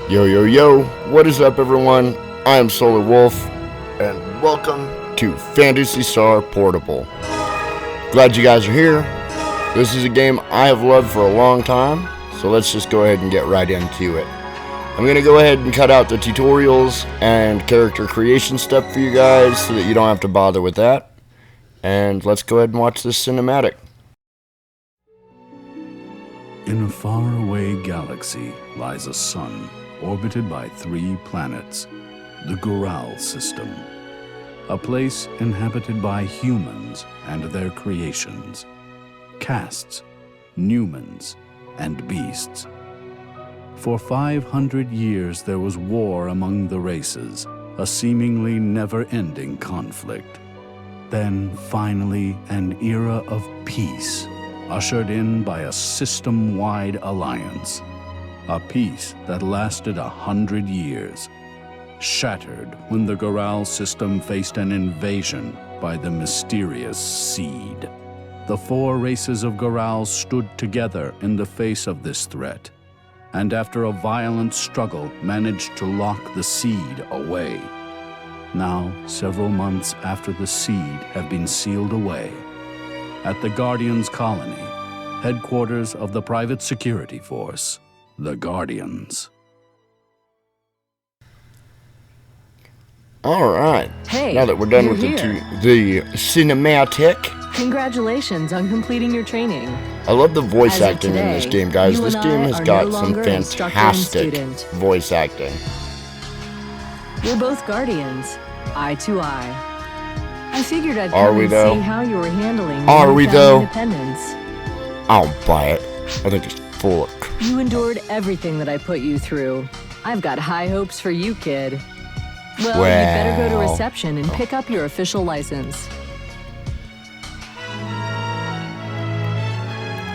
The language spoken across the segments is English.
Yo, yo, yo, what is up, everyone? I am Solar Wolf, and welcome to Phantasy Star Portable. Glad you guys are here. This is a game I have loved for a long time, so let's just go ahead and get right into it. I'm going to go ahead and cut out the tutorials and character creation stuff for you guys so that you don't have to bother with that. And let's go ahead and watch this cinematic. In a faraway galaxy lies a sun orbited by 3 planets, the Goral system, a place inhabited by humans and their creations, castes, Numans, and beasts. For 500 years there was war among the races, a seemingly never-ending conflict. Then, finally, an era of peace, ushered in by a system-wide alliance. A peace that lasted 100 years, shattered when the Goral system faced an invasion by the mysterious Seed. The 4 races of Goral stood together in the face of this threat, and after a violent struggle managed to lock the Seed away. Now, several months after the Seed have been sealed away, at the Guardians colony, headquarters of the private security force, the Guardians. Alright, Hey, now that we're done you're with here. the cinematic, Congratulations on completing your training. I love the voice As of acting in this today, game, guys. you This and game I has are got no some longer an instructor and fantastic student. voice acting. We're both guardians, eye to eye. I figured I'd Are come we, and though? see how you were handling Are your we, newfound though? independence. I'll buy it. I think it's full of You endured everything that I put you through. I've got high hopes for you, kid. Well, you better go to Well. reception and pick up your official license.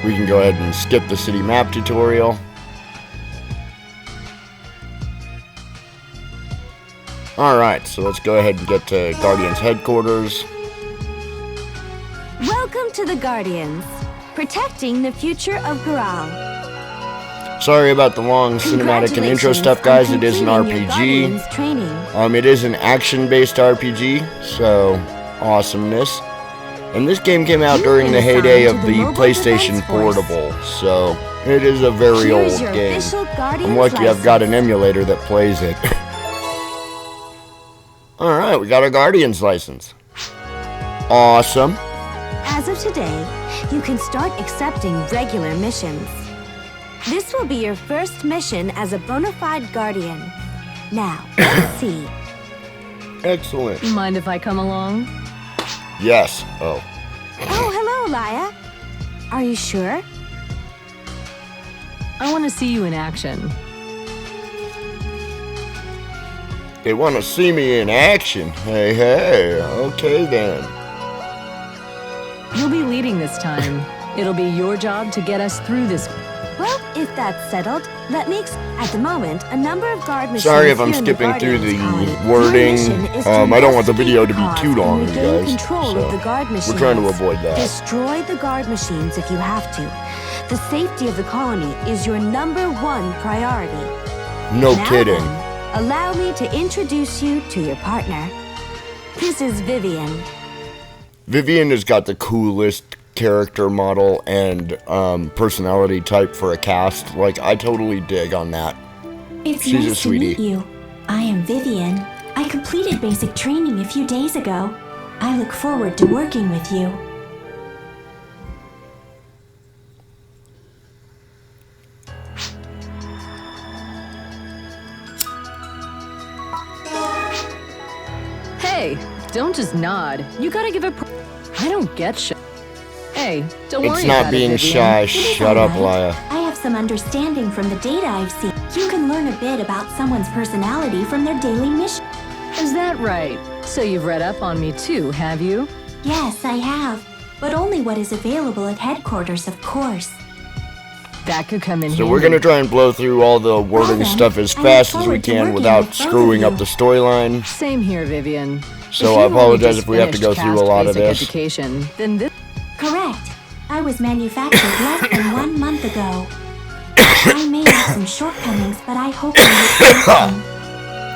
We can go ahead and skip the city map tutorial. Alright, so let's go ahead and get to Guardians headquarters. Welcome to the Guardians, protecting the future of Goral. Sorry about the long cinematic and intro stuff, guys. It is an RPG. Training. It is an action-based RPG, so awesomeness. And this game came out during the heyday of the PlayStation Portable, so it is a very Here's old your game. official Guardians I'm lucky I've got an license. emulator that plays it. Alright, we got our Guardians license. Awesome. As of today, you can start accepting regular missions. This will be your first mission as a bona fide Guardian. Now, let's see. Excellent. Mind if I come along? Yes. Oh. Oh, hello, Laya. Are you sure? I want to see you in action. They want to see me in action. Hey, hey. Okay, then. You'll be leading this time. It'll be your job to get us through this. Well, if that's settled, let me at the moment, a number of guard machines. Sorry if I'm here in the skipping through the Guardians colony. wording. Your mission is to I don't want the investigate video to be cause too and long, you regain guys. control of the guard machines. We're trying to avoid that. Destroy the guard machines if you have to. The safety of the colony is your #1 priority. No Now kidding. then, allow me to introduce you to your partner. This is Vivian. Vivian has got the coolest character model and personality type for a cast. Like, I totally dig on that. It's She's a nice to sweetie. meet you. I am Vivian. I completed basic training a few days ago. I look forward to working with you. Hey, don't just nod. You gotta give it. I don't get shit. Hey, don't worry It's not about being it, Vivian. shy. It is Shut up, alright. Laya. I have some understanding from the data I've seen. You can learn a bit about someone's personality from their daily mission. Is that right? So you've read up on me too, have you? Yes, I have. But only what is available at headquarters, of course. That could come in So handy. we're gonna try and blow through all the wording then, stuff as I look fast as we forward to can working without with both of screwing up you. the storyline. Same here, Vivian. So If I you've only apologize just if we have to go finished through a lot of basic this. Education, then this. Correct. I was manufactured less than 1 month ago. I may have some shortcomings, but I hope you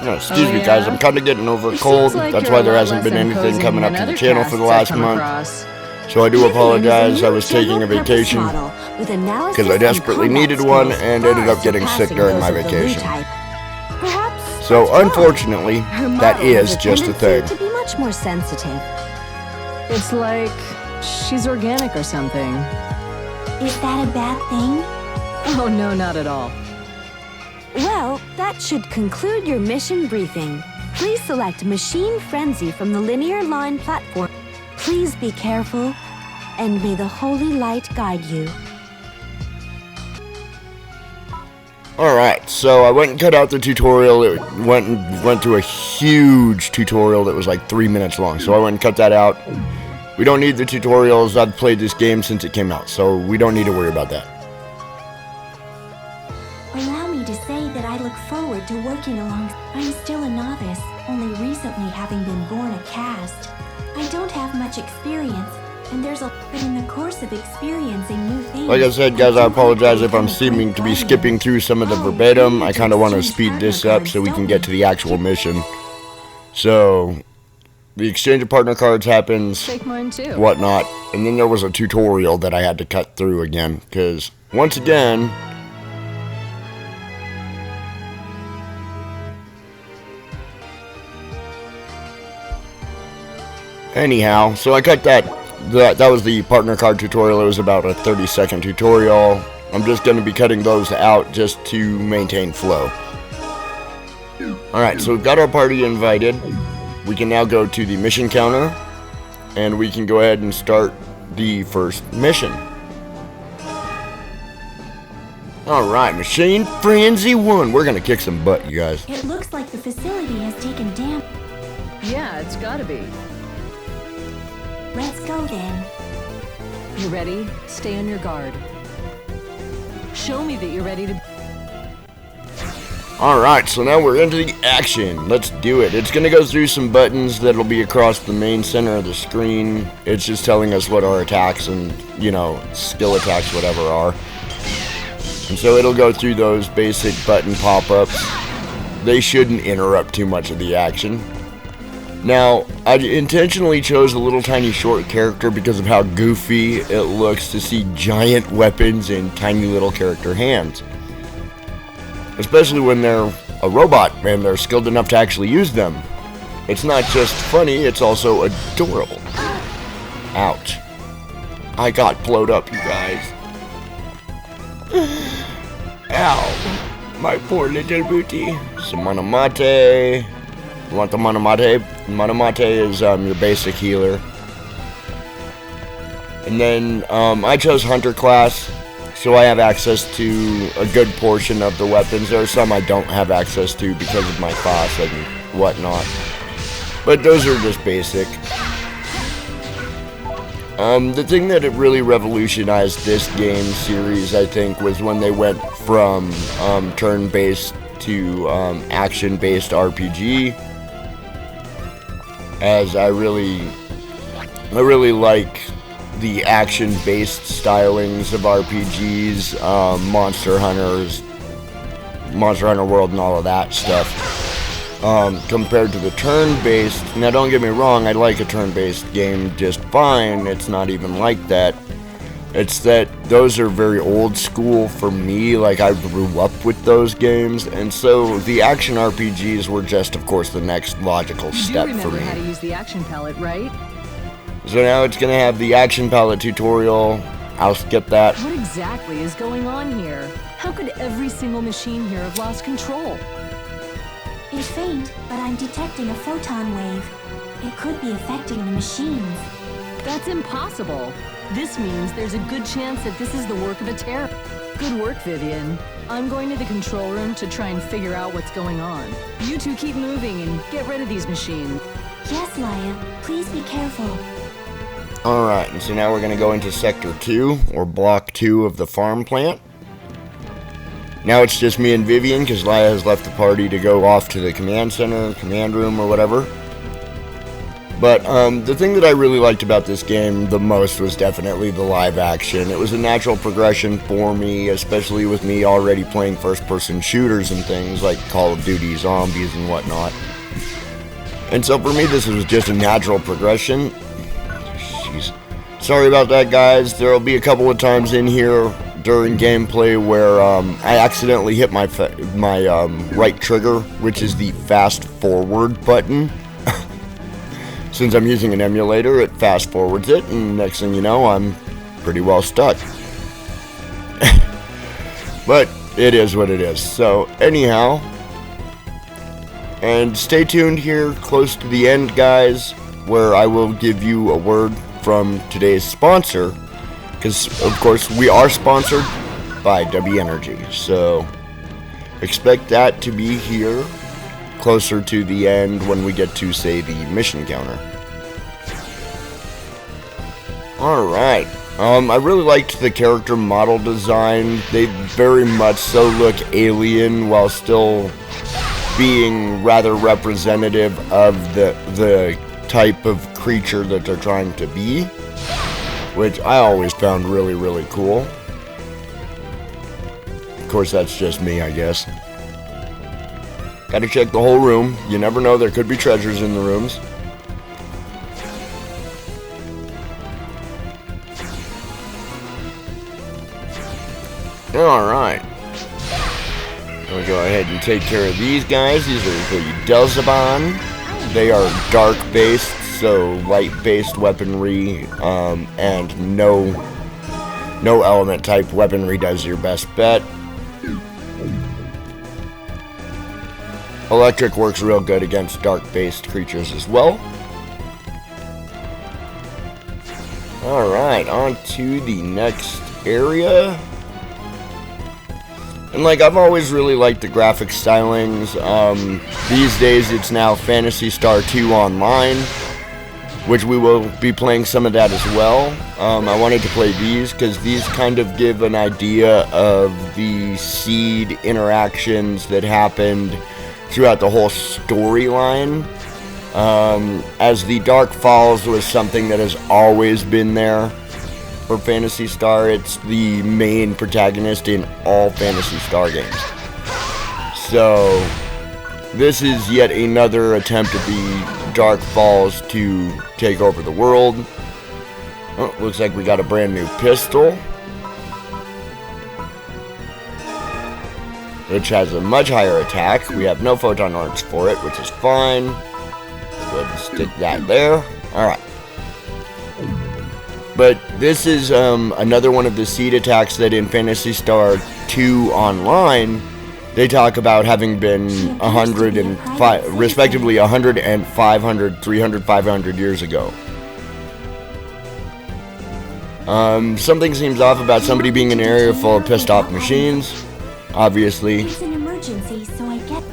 No, excuse me, guys. I'm kind of getting over a cold. That's why there hasn't been anything coming up to the channel for the last month. So I do apologize. I was taking a vacation because I desperately needed one and ended up getting sick during my vacation. So unfortunately, that is just a thing. To be much more sensitive. It's like she's organic or something. Is that a bad thing? Oh, no, not at all. Well, that should conclude your mission briefing. Please select Machine Frenzy from the linear line platform. Please be careful, and may the holy light guide you. Alright, so I went and cut out the tutorial. It went through a huge tutorial that was like 3 minutes long. So I went and cut that out. We don't need the tutorials. I've played this game since it came out, so we don't need to worry about that. Allow me to say that I look forward to working along. I'm still a novice, only recently having been born a cast. I don't have much experience, and there's a but in the course of experiencing new things. Like I said, guys, I apologize if I'm seeming to be skipping through some of the verbatim. I kind of want to speed this up so we can get to the actual mission. So, the exchange of partner cards happens, Take mine too. whatnot, and then there was a tutorial that I had to cut through again, because, once again, anyhow, so I cut that was the partner card tutorial. It was about a 30-second tutorial. I'm just going to be cutting those out just to maintain flow. Alright, so we've got our party invited. We can now go to the mission counter, and we can go ahead and start the first mission. Alright, Machine Frenzy 1. We're going to kick some butt, you guys. It looks like the facility has taken damage. Yeah, it's gotta be. Let's go then. You ready? Stay on your guard. Show me that you're ready to... Alright, so now we're into the action. Let's do it. It's going to go through some buttons that'll be across the main center of the screen. It's just telling us what our attacks and, you know, skill attacks, whatever, are. And so it'll go through those basic button pop-ups. They shouldn't interrupt too much of the action. Now, I intentionally chose a little tiny short character because of how goofy it looks to see giant weapons in tiny little character hands. Especially when they're a robot and they're skilled enough to actually use them. It's not just funny, it's also adorable. Ouch. I got blowed up, you guys. Ow. My poor little booty. Some Monomate. You want the Monomate? Monomate is your basic healer. And then I chose Hunter class, so I have access to a good portion of the weapons. There are some I don't have access to because of my class and whatnot. But those are just basic. The thing that it really revolutionized this game series, I think, was when they went from turn-based to action-based RPG. As I really like the action-based stylings of RPGs, Monster Hunter World and all of that stuff, compared to the turn-based. Now don't get me wrong, I like a turn-based game just fine, it's not even like that. It's that those are very old school for me, like I grew up with those games, and so the action RPGs were just, of course, the next logical step for me. You do remember how to use the action palette, right? So now it's going to have the action palette tutorial. I'll skip that. What exactly is going on here? How could every single machine here have lost control? It's faint, but I'm detecting a photon wave. It could be affecting the machines. That's impossible. This means there's a good chance that this is the work of a terrorist. Good work, Vivian. I'm going to the control room to try and figure out what's going on. You two keep moving and get rid of these machines. Yes, Laia. Please be careful. Alright, and so now we're going to go into Sector 2, or Block 2 of the farm plant. Now it's just me and Vivian, because Laia has left the party to go off to the command center, command room, or whatever. But the thing that I really liked about this game the most was definitely the live action. It was a natural progression for me, especially with me already playing first-person shooters and things like Call of Duty Zombies and whatnot. And so for me, this was just a natural progression. Jeez. Sorry about that, guys. There will be a couple of times in here during gameplay where I accidentally hit my right trigger, which is the fast forward button. Since I'm using an emulator, it fast forwards it, and next thing you know, I'm pretty well stuck. But it is what it is. So anyhow, and stay tuned here close to the end, guys, where I will give you a word from today's sponsor, because of course we are sponsored by W Energy, so expect that to be here closer to the end when we get to, say, the mission counter. Alright, I really liked the character model design. They very much so look alien while still being rather representative of the type of creature that they're trying to be, which I always found really, really cool. Of course, that's just me, I guess. Gotta check the whole room. You never know, there could be treasures in the rooms. Alright. We'll go ahead and take care of these guys. These are the Delzaban. They are dark-based, so light-based weaponry, and no element-type weaponry does your best bet. Electric works real good against dark-based creatures as well. Alright, on to the next area. And like, I've always really liked the graphic stylings. These days it's now Phantasy Star 2 Online, which we will be playing some of that as well. I wanted to play these because these kind of give an idea of the seed interactions that happened throughout the whole storyline. As the Dark Falls was something that has always been there for Phantasy Star. It's the main protagonist in all Phantasy Star games. So this is yet another attempt of the Dark Falls to take over the world. Oh, looks like we got a brand new pistol, which has a much higher attack. We have no photon arcs for it, which is fine. Go ahead and stick that there. Alright. But this is another one of the seed attacks that in Phantasy Star 2 Online, they talk about having been 100 and respectively 100 and 500, 300, 500 years ago. Something seems off about somebody being in an area full of pissed off machines. Obviously. It's an emergency, so I get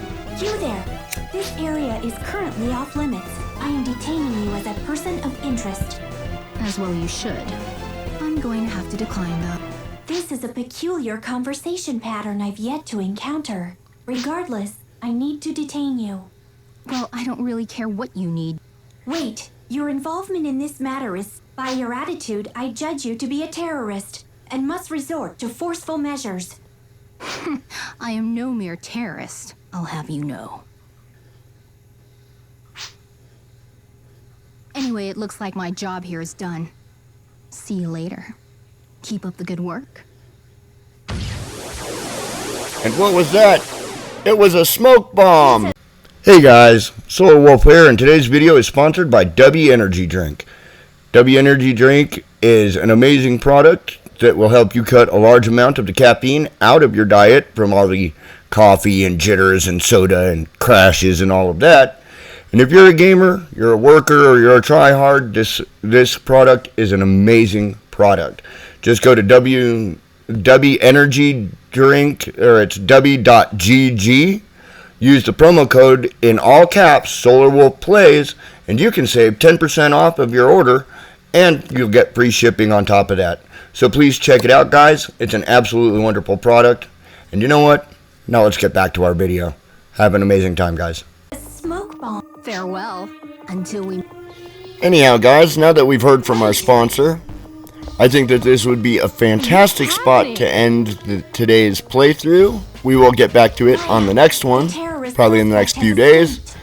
you there. This area is currently off limits. I am detaining you as a person of interest. As well you should. I'm going to have to decline, though. This is a peculiar conversation pattern I've yet to encounter. Regardless, I need to detain you. Well, I don't really care what you need. Wait, your involvement in this matter is, by your attitude, I judge you to be a terrorist and must resort to forceful measures. I am no mere terrorist, I'll have you know. Anyway, it looks like my job here is done. See you later. Keep up the good work. And what was that? It was a smoke bomb! Hey guys, Solar Wolf here, and today's video is sponsored by W Energy Drink. W Energy Drink is an amazing product that will help you cut a large amount of the caffeine out of your diet from all the coffee and jitters and soda and crashes and all of that. And if you're a gamer, you're a worker, or you're a tryhard, this product is an amazing product. Just go to W Energy Drink, or it's w.gg. Use the promo code in all caps, SolarWolfPlays, and you can save 10% off of your order, and you'll get free shipping on top of that. So please check it out, guys. It's an absolutely wonderful product. And you know what? Now let's get back to our video. Have an amazing time, guys. A smoke bomb. Farewell, until we... Anyhow, guys, now that we've heard from our sponsor, I think that this would be a fantastic spot to end today's playthrough. We will get back to it on the next one, probably in the next few days.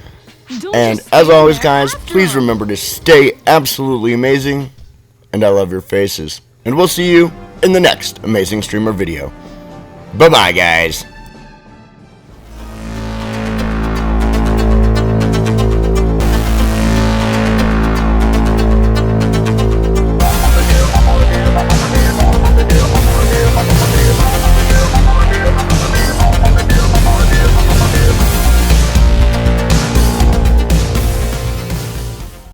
And as always, guys, please remember to stay absolutely amazing, and I love your faces. And we'll see you in the next Amazing Streamer video. Bye-bye, guys.